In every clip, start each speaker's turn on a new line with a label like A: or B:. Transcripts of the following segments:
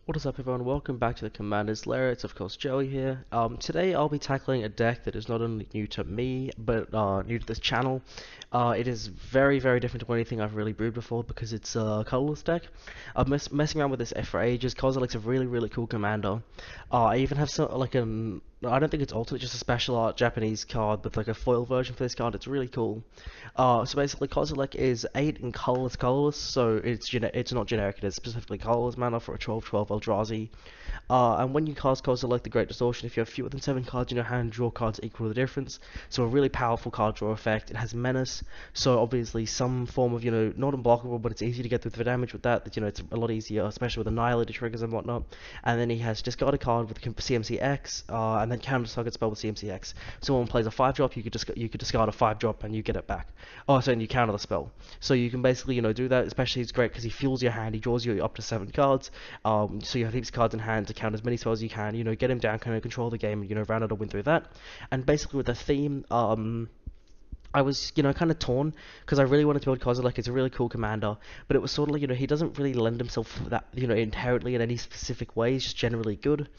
A: What is up, everyone? Welcome back to the Commander's Lair. It's of course Joey here. Today I'll be tackling a deck that is not only new to me, but new to this channel. It is very, very different to anything I've really brewed before because it's a colorless deck. I've messing around with this for ages. Kozilek's a really, really cool commander. I even have some I don't think it's alternate, just a special art Japanese card with like a foil version for this card. It's really cool. So basically, Kozilek is 8 in colorless, so it's not generic. It is specifically colorless mana for a 12/12 Eldrazi. And when you cast Kozilek, the Great Distortion, if you have fewer than 7 cards in your hand, draw cards equal the difference. So a really powerful card draw effect. It has Menace, so obviously some form of, not unblockable, but it's easy to get through the damage with that. It's a lot easier, especially with Annihilator triggers and whatnot. And then he has discard a card with CMCX, and then counter target spell with CMCX. So when one plays a 5-drop, you could discard a 5-drop and you get it back. Oh, so and you counter the spell. So you can basically, do that. Especially it's great because he fuels your hand. He draws you up to 7 cards. So you have heaps of cards in hand to count as many spells as you can. Get him down, kind of control the game, and round out a win through that. And basically with the theme, I was, kind of torn because I really wanted to build Kozilek. It's a really cool commander, but it was sort of like, he doesn't really lend himself that, inherently in any specific way. He's just generally good.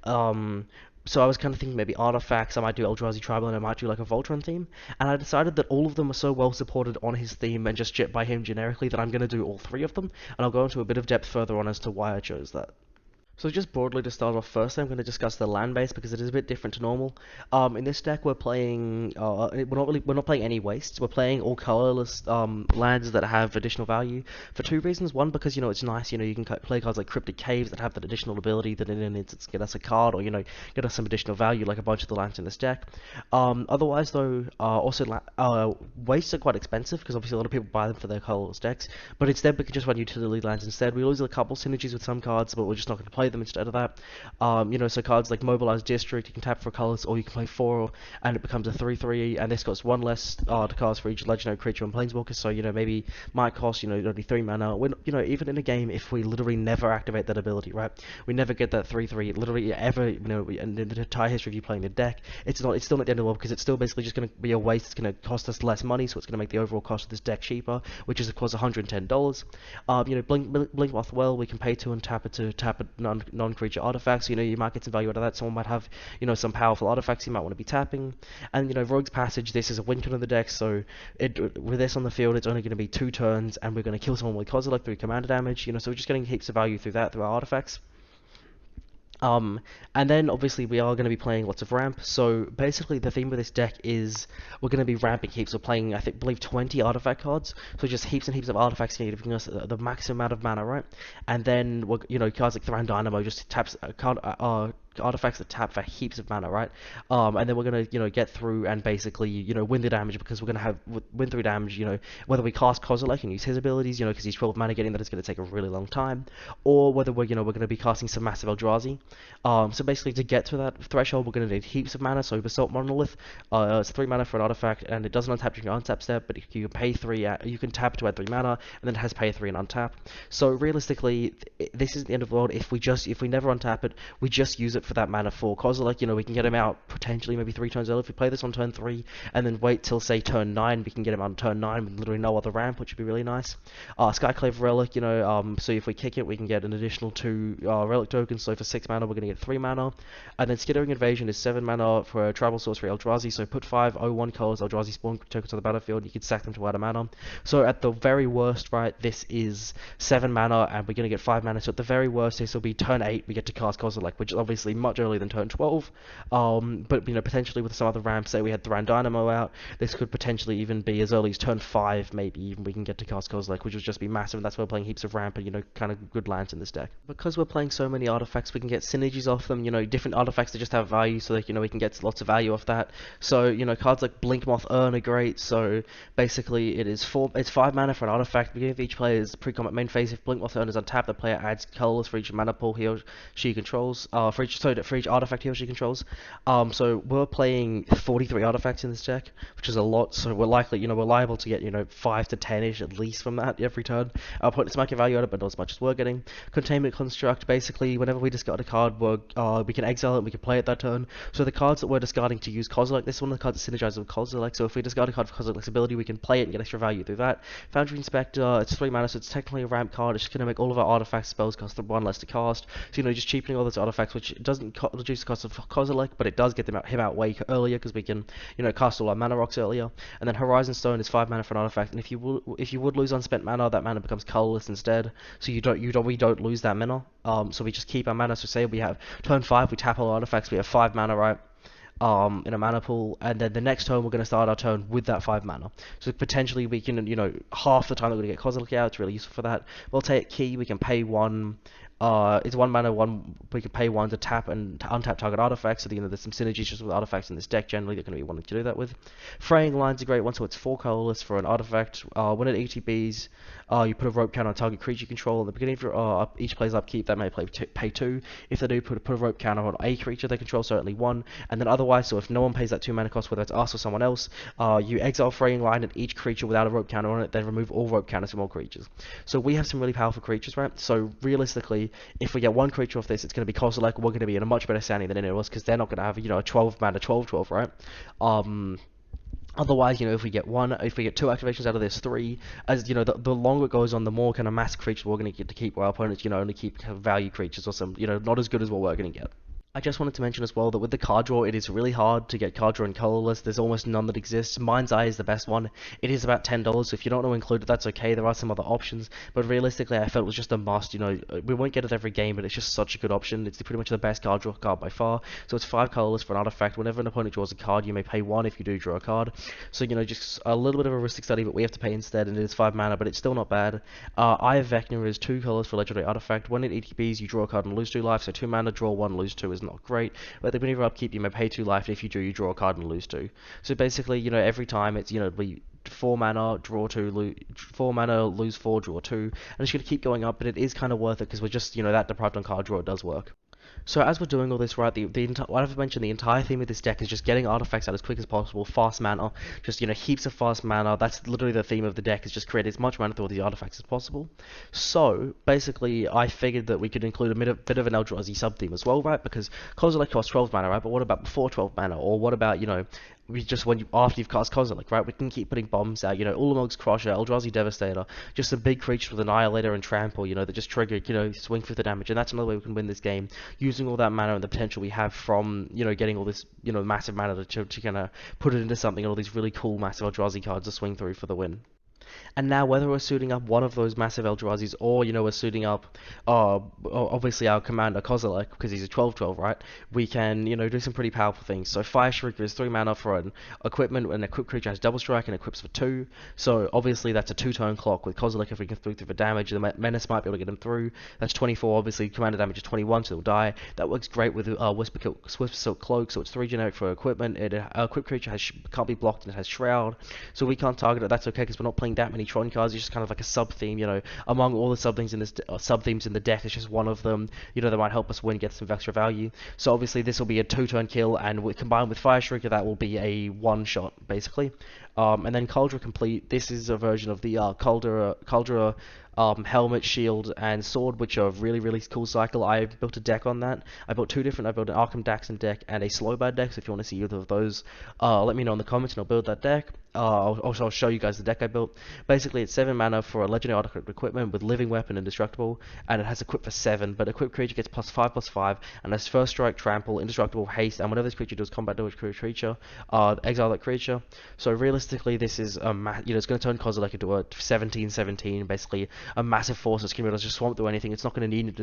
A: So I was kind of thinking maybe artifacts. I might do Eldrazi Tribal, and I might do like a Voltron theme. And I decided that all of them are so well supported on his theme and just by him generically that I'm going to do all 3 of them. And I'll go into a bit of depth further on as to why I chose that. So just broadly to start off first, I'm going to discuss the land base because it is a bit different to normal. In this deck, we're playing. We're not playing any wastes. We're playing all colorless lands that have additional value for 2 reasons. One, because it's nice. You can play cards like Cryptic Caves that have that additional ability that in an instance get us a card or get us some additional value like a bunch of the lands in this deck. Otherwise, though, wastes are quite expensive because obviously a lot of people buy them for their colorless decks. But instead, we can just run utility lands instead. We lose a couple synergies with some cards, but we're just not going to play them instead of that. So cards like Mobilize District, you can tap for colors, or you can play 4, and it becomes a 3/3, and this costs 1 less to cast for each legendary creature and planeswalker. So maybe might cost only 3 mana. When even in a game, if we literally never activate that ability, right? We never get that 3/3 literally ever. In the entire history of you playing the deck, it's still not the end of the world because it's still basically just going to be a waste. It's going to cost us less money, so it's going to make the overall cost of this deck cheaper, which is of course $110. Blink Moth Well, we can pay to and tap it to tap a non-creature artifacts. You might get some value out of that. Someone might have some powerful artifacts you might want to be tapping. And Rogue's Passage, this is a win con of the deck, so with this on the field, it's only going to be 2 turns, and we're going to kill someone with Kozilek through commander damage. So we're just getting heaps of value through our artifacts. And then obviously we are going to be playing lots of ramp. So basically the theme of this deck is we're going to be ramping heaps. We're playing, I believe 20 artifact cards. So just heaps and heaps of artifacts giving us the maximum amount of mana, right? And then cards like Thran Dynamo just taps a card, artifacts that tap for heaps of mana, right? And then we're gonna get through and basically win the damage because we're gonna have win through damage. Whether we cast Kozilek and use his abilities, because he's 12 mana, getting that is gonna take a really long time, or whether we're gonna be casting some massive Eldrazi. So basically to get to that threshold, we're gonna need heaps of mana. So Basalt Monolith, it's 3 mana for an artifact, and it doesn't untap during your untap step, but you can pay 3. You can tap to add 3 mana, and then it has pay 3 and untap. So realistically, this is the end of the world. If we never untap it, we just use it for that mana for Kozilek. We can get him out potentially maybe 3 turns early. If we play this on turn 3 and then wait till say turn 9, we can get him out on turn 9 with literally no other ramp, which would be really nice. Skyclave Relic, so if we kick it, we can get an additional 2 relic tokens. So for 6 mana, we're going to get 3 mana. And then Skittering Invasion is 7 mana for a tribal sorcery Eldrazi. So put 5/01 colors Eldrazi spawn tokens on the battlefield. You can stack them to add a mana. So at the very worst, right, this is 7 mana, and we're going to get 5 mana. So at the very worst, this will be turn 8. We get to cast Kozilek, which is obviously much earlier than turn 12. But potentially with some other ramps, say we had Thran Dynamo out, this could potentially even be as early as turn 5. Maybe even we can get to cast Kozilek, which would just be massive. And that's why we're playing heaps of ramp and kind of good lands in this deck. Because we're playing so many artifacts, we can get synergies off them. Different artifacts that just have value, so that we can get lots of value off that. So cards like Blink Moth Urn are great. So basically it's 5 mana for an artifact. Beginning of each player's pre-combat main phase, if Blink Moth Urn is untapped, the player adds colorless for each mana pool he or she controls. For each for each artifact he or she controls. So we're playing 43 artifacts in this deck, which is a lot. So we're likely, we're liable to get 5 to 10ish at least from that every turn. Our opponent's market value at it, but not as much as we're getting. Containment construct. Basically, whenever we discard a card, we can exile it and we can play it that turn. So the cards that we're discarding to use Kozilek, this is one of the cards that synergizes with Kozilek. So if we discard a card for Kozilek's ability, we can play it and get extra value through that. Foundry Inspector, it's 3 mana, so it's technically a ramp card. It's just going to make all of our artifact spells cost 1 less to cast. So just cheapening all those artifacts, which doesn't reduce the cost of Kozilek, but it does get him out way earlier because we can cast all our mana rocks earlier. And then Horizon Stone is 5 mana for an artifact, and if you would lose unspent mana, that mana becomes colorless instead. So we don't lose that mana. So we just keep our mana. So say we have turn 5, we tap all artifacts, we have 5 mana, right? In a mana pool, and then the next turn we're going to start our turn with that 5 mana. So potentially we can, half the time we're going to get Kozilek out. It's really useful for that. We'll take key. We can pay 1. It's 1 mana, 1. We can pay 1 to tap and untap target artifacts. So there's some synergies just with artifacts in this deck. Generally, they're going to be wanting to do that with. Fraying line's a great one. So it's 4 colorless for an artifact. When it ETBs, you put a rope count on target creature you control at the beginning of your each play's upkeep. That may pay 2. If they do put a rope counter on a creature they control, certainly 1. And then otherwise, so if no one pays that 2 mana cost, whether it's us or someone else, you exile fraying line at each creature without a rope counter on it. Then remove all rope counters from all creatures. So we have some really powerful creatures, right? So realistically, if we get one creature off this, it's going to be Kozilek. We're going to be in a much better standing than anyone else because they're not going to have a 12 mana 12/12, right? Otherwise, if we get 2 activations out of this, 3, as the longer it goes on, the more kind of massive creatures we're going to get to keep, while our opponents, only keep value creatures or some, not as good as what we're going to get. I just wanted to mention as well that with the card draw, it is really hard to get card draw in Colourless. There's almost none that exists. Mind's Eye is the best one. It is about $10, so if you don't want to include it, that's okay. There are some other options, but realistically, I felt it was just a must. We won't get it every game, but it's just such a good option. It's pretty much the best card draw card by far. So it's 5 Colourless for an artifact. Whenever an opponent draws a card, you may pay 1 if you do draw a card. So, just a little bit of a risk study, but we have to pay instead, and it is 5 mana, but it's still not bad. Eye of Vecna is 2 colors for legendary artifact. When it ETBs, you draw a card and lose 2 life, so 2 mana, draw 1, lose 2 is not great. But at the beginning of your upkeep, you may pay 2 life, and if you do, you draw a card and lose 2. So basically, every time it's, we 4 mana, draw 2, 4 mana, lose 4, draw 2, and it's going to keep going up, but it is kind of worth it because we're just, that deprived on card draw, it does work. So as we're doing all this, right, what I've mentioned, the entire theme of this deck is just getting artifacts out as quick as possible, fast mana, just, heaps of fast mana. That's literally the theme of the deck, is just create as much mana through all the artifacts as possible. So, basically, I figured that we could include a bit of an Eldrazi sub-theme as well, right, because Kozilek costs 12 mana, right, but what about before 12 mana, or what about, after you've cast Kozilek, right? We can keep putting bombs out, Ulamog's Crusher, Eldrazi Devastator, just some big creatures with Annihilator and Trample, that just trigger, swing through the damage, and that's another way we can win this game, using all that mana and the potential we have from, getting all this, massive mana to kind of put it into something, and all these really cool massive Eldrazi cards to swing through for the win. And now, whether we're suiting up one of those massive Eldrazi's, or, we're suiting up, obviously our commander Kozilek, because he's a 12/12, right? We can, do some pretty powerful things. So firestriker is 3 mana for an equipment, and equipped creature has double strike and equips for 2. So obviously that's a 2-turn clock with Kozilek. If we can through the damage, the menace might be able to get him through. That's 24. Obviously commander damage is 21, so he'll die. That works great with Whisper Silk Cloak. So it's 3 generic for equipment. Equipped creature can't be blocked, and it has Shroud. So we can't target it. That's okay because we're not playing that many Tron cards. It's just kind of like a sub theme, among all the sub themes in the deck. It's just one of them, that might help us win, get some extra value. So obviously this will be a 2-turn kill, and combined with firestriker, that will be a 1-shot basically. And then Caldera Complete. This is a version of the Caldera helmet, shield, and sword, which are really, really cool cycle. I built a deck on that. I built 2 different. I built an Arkham Daxon deck and a Slowbad deck. So if you want to see either of those, let me know in the comments, and I'll build that deck. I'll show you guys the deck I built. Basically, it's 7 mana for a legendary artifact equipment with living weapon, indestructible, and it has equip for 7. But equipped creature gets +5/+5, and has first strike, trample, indestructible, haste, and whenever this creature does combat damage to a creature, exile that creature. So realistically, this is it's going to turn Kozilek into a 17/17, basically a massive force that's going to be able to just swamp through anything. It's not going to need to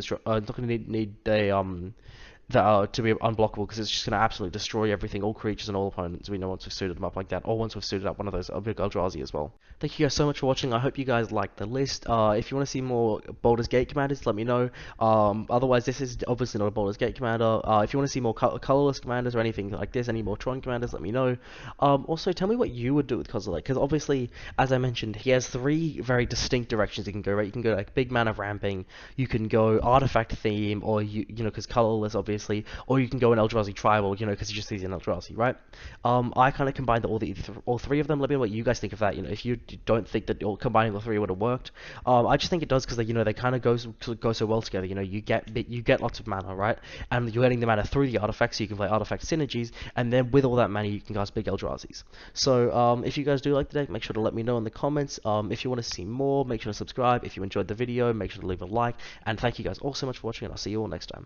A: be unblockable, because it's just going to absolutely destroy everything, all creatures and all opponents, once we've suited them up like that, or once we've suited up one of those big Eldrazi as well. Thank you guys so much for watching. I hope you guys liked the list. If you want to see more Baldur's Gate commanders, let me know. Otherwise, this is obviously not a Baldur's Gate commander. If you want to see more colorless commanders or anything like this, any more Tron commanders, let me know. Also, tell me what you would do with Kozilek, because obviously, as I mentioned, he has 3 very distinct directions he can go, right? You can go like big mana ramping, you can go artifact theme, or because colorless obviously obviously, or you can go an Eldrazi tribal, you know, because you just see an Eldrazi, right? I kind of combined all three of them. Let me know what you guys think of that. You know, if you don't think that combining all three would have worked, I just think it does because you know they kind of go so well together. You know, you get lots of mana, right? And you're getting the mana through the artifacts, so you can play artifact synergies, and then with all that mana, you can cast big Eldrazi's. So if you guys do like the deck, make sure to let me know in the comments. If you want to see more, make sure to subscribe. If you enjoyed the video, make sure to leave a like. And thank you guys all so much for watching, and I'll see you all next time.